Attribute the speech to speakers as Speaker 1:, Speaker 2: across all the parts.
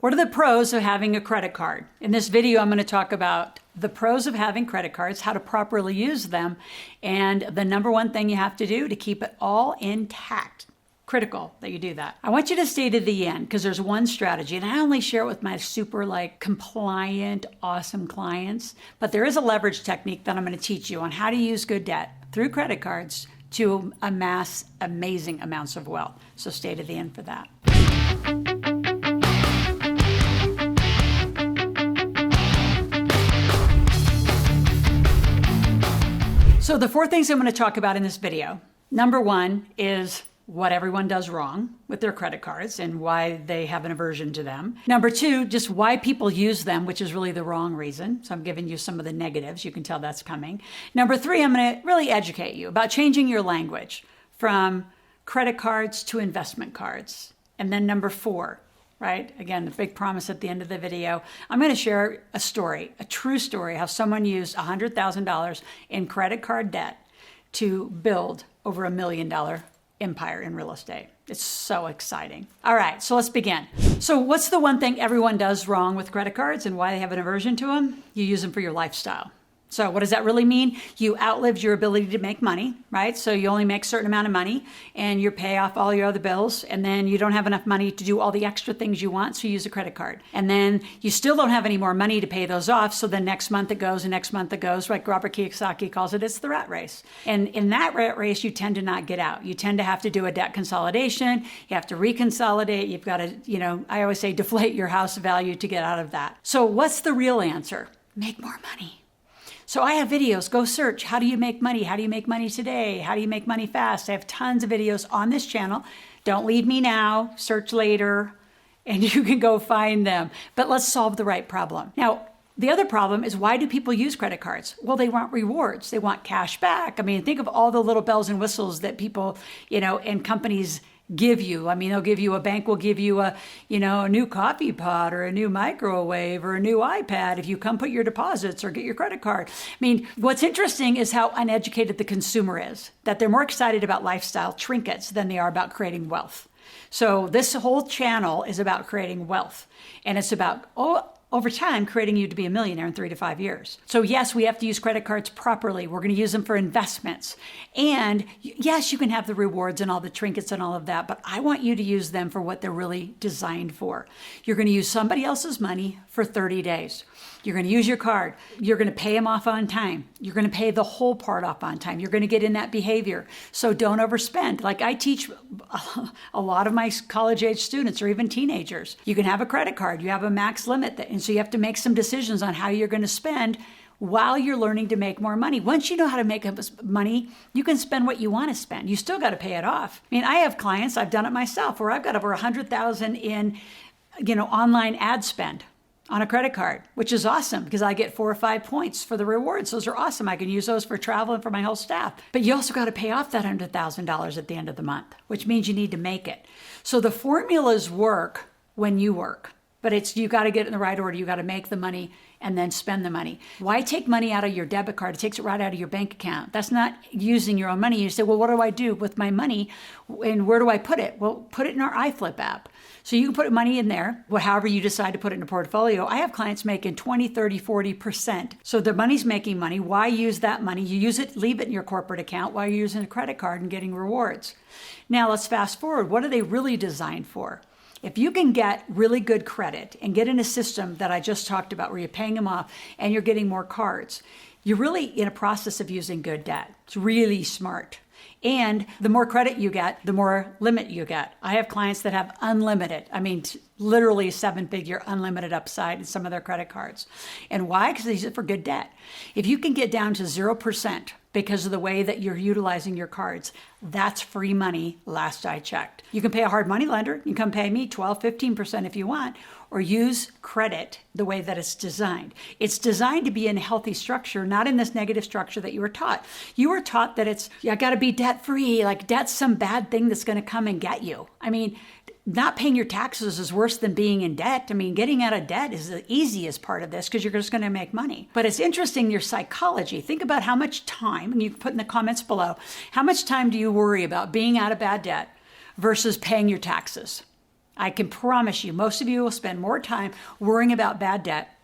Speaker 1: What are the pros of having a credit card? In this video, I'm going to talk about the pros of having credit cards, how to properly use them, and the number one thing you have to do to keep it all intact. Critical that you do that. I want you to stay to the end because there's one strategy, and I only share it with my super compliant, awesome clients, but there is a leverage technique that I'm going to teach you on how to use good debt through credit cards to amass amazing amounts of wealth. So stay to the end for that. So the four things I'm going to talk about in this video. Number one is what everyone does wrong with their credit cards and why they have an aversion to them. Number two, just why people use them, which is really the wrong reason. So I'm giving you some of the negatives. You can tell that's coming. Number three, I'm going to really educate you about changing your language from credit cards to investment cards. And then number four, right? Again, the big promise at the end of the video, I'm going to share a story, a true story, how someone used $100,000 in credit card debt to build over $1 million empire in real estate. It's so exciting. All right, so let's begin. So what's the one thing everyone does wrong with credit cards and why they have an aversion to them? You use them for your lifestyle. So what does that really mean? You outlived your ability to make money, right? So you only make a certain amount of money and you pay off all your other bills, and then you don't have enough money to do all the extra things you want, so you use a credit card. And then you still don't have any more money to pay those off, so the next month it goes and next month it goes, like Robert Kiyosaki calls it, it's the rat race. And in that rat race, you tend to not get out. You tend to have to do a debt consolidation. You have to reconsolidate. You've got to, I always say deflate your house value to get out of that. So what's the real answer? Make more money. So I have videos, go search, how do you make money? How do you make money today? How do you make money fast? I have tons of videos on this channel. Don't leave me now, search later, and you can go find them. But let's solve the right problem. Now, the other problem is, why do people use credit cards? Well, they want rewards. They want cash back. I mean, think of all the little bells and whistles that people, and companies give you. I mean, a bank will give you a new coffee pot or a new microwave or a new iPad if you come put your deposits or get your credit card. I mean, what's interesting is how uneducated the consumer is, that they're more excited about lifestyle trinkets than they are about creating wealth. So this whole channel is about creating wealth, and it's about, over time, creating you to be a millionaire in 3 to 5 years. So yes, we have to use credit cards properly. We're going to use them for investments. And yes, you can have the rewards and all the trinkets and all of that, but I want you to use them for what they're really designed for. You're going to use somebody else's money for 30 days. You're going to use your card. You're going to pay them off on time. You're going to pay the whole part off on time. You're going to get in that behavior. So don't overspend. Like I teach a lot of my college-age students or even teenagers. You can have a credit card. You have a max limit. And so you have to make some decisions on how you're going to spend while you're learning to make more money. Once you know how to make money, you can spend what you want to spend. You still got to pay it off. I mean, I have clients, I've done it myself, where I've got over 100,000 in, online ad spend on a credit card, which is awesome because I get 4 or 5 points for the rewards. Those are awesome. I can use those for travel and for my whole staff. But you also got to pay off that $100,000 at the end of the month, which means you need to make it. So the formulas work when you work, but you got to get it in the right order. You got to make the money and then spend the money. Why take money out of your debit card? It takes it right out of your bank account. That's not using your own money. You say, well, what do I do with my money and where do I put it? Well, put it in our iFlip app. So you can put money in there, however you decide to put it in a portfolio. I have clients making 20, 30, 40%. So their money's making money. Why use that money? You use it, leave it in your corporate account while you're using a credit card and getting rewards. Now let's fast forward. What are they really designed for? If you can get really good credit and get in a system that I just talked about where you're paying them off and you're getting more cards, you're really in a process of using good debt. It's really smart. And the more credit you get, the more limit you get. I have clients that have unlimited, literally 7-figure unlimited upside in some of their credit cards. And why? Because they use it for good debt. If you can get down to 0% because of the way that you're utilizing your cards, that's free money last I checked. You can pay a hard money lender. You can come pay me 12, 15% if you want, or use credit the way that it's designed. It's designed to be in a healthy structure, not in this negative structure that you were taught. You were taught that I got to be debt free, like debt's some bad thing that's going to come and get you. Not paying your taxes is worse than being in debt. Getting out of debt is the easiest part of this because you're just going to make money. But it's interesting, your psychology. Think about how much time, and you can put in the comments below, how much time do you worry about being out of bad debt versus paying your taxes? I can promise you, most of you will spend more time worrying about bad debt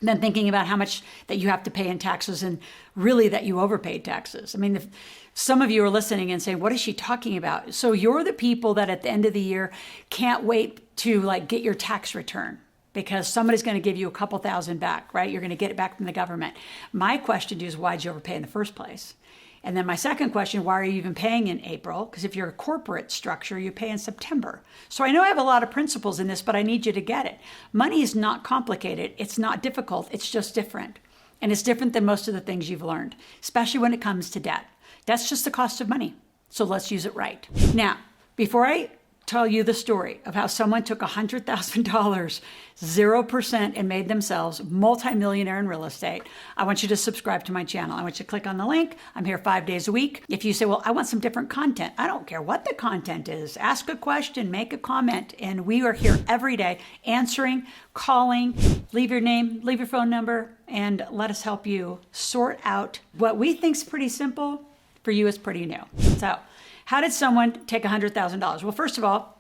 Speaker 1: than thinking about how much that you have to pay in taxes and really that you overpaid taxes. I mean, if some of you are listening and saying, what is she talking about? So you're the people that at the end of the year can't wait to like get your tax return because somebody's going to give you a couple thousand back, right? You're going to get it back from the government. My question to you is, why'd you overpay in the first place? And then my second question, why are you even paying in April? Because if you're a corporate structure, you pay in September. So I know I have a lot of principles in this, but I need you to get it. Money is not complicated. It's not difficult. It's just different. And it's different than most of the things you've learned, especially when it comes to debt. That's just the cost of money. So let's use it right. Now, before I tell you the story of how someone took $100,000, 0%, and made themselves multimillionaire in real estate, I want you to subscribe to my channel. I want you to click on the link. I'm here 5 days a week. If you say, well, I want some different content, I don't care what the content is. Ask a question, make a comment, and we are here every day answering, calling, leave your name, leave your phone number, and let us help you sort out what we think is pretty simple. For you, it's pretty new. So how did someone take $100,000? Well, first of all,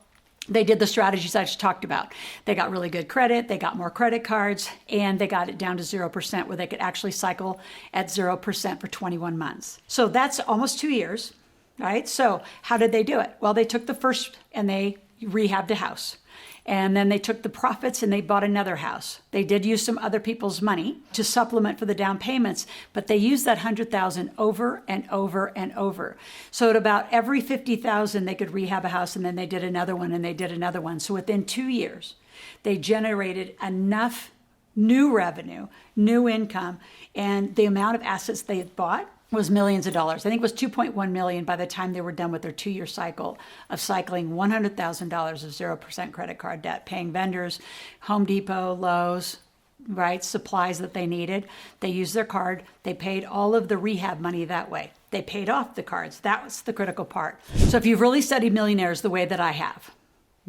Speaker 1: they did the strategies I just talked about. They got really good credit, they got more credit cards, and they got it down to 0% where they could actually cycle at 0% for 21 months. So that's almost 2 years, right? So how did they do it? Well, they took the first and they rehabbed a house. And then they took the profits and they bought another house. They did use some other people's money to supplement for the down payments, but they used that $100,000 over and over and over. So at about every $50,000, they could rehab a house, and then they did another one and they did another one. So within 2 years, they generated enough new revenue, new income, and the amount of assets they had bought was millions of dollars. I think it was 2.1 million by the time they were done with their 2-year cycle of cycling $100,000 of 0% credit card debt, paying vendors, Home Depot, Lowe's, right, supplies that they needed. They used their card. They paid all of the rehab money that way. They paid off the cards. That was the critical part. So if you've really studied millionaires the way that I have,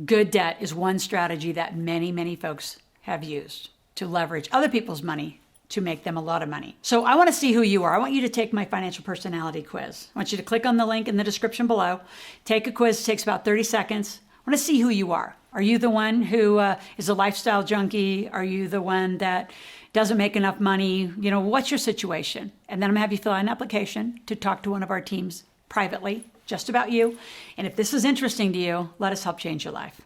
Speaker 1: good debt is one strategy that many, many folks have used to leverage other people's money to make them a lot of money. So I want to see who you are. I want you to take my financial personality quiz. I want you to click on the link in the description below. Take a quiz. It takes about 30 seconds. I want to see who you are. Are you the one who is a lifestyle junkie? Are you the one that doesn't make enough money? You know, what's your situation? And then I'm going to have you fill out an application to talk to one of our teams privately, just about you. And if this is interesting to you, let us help change your life.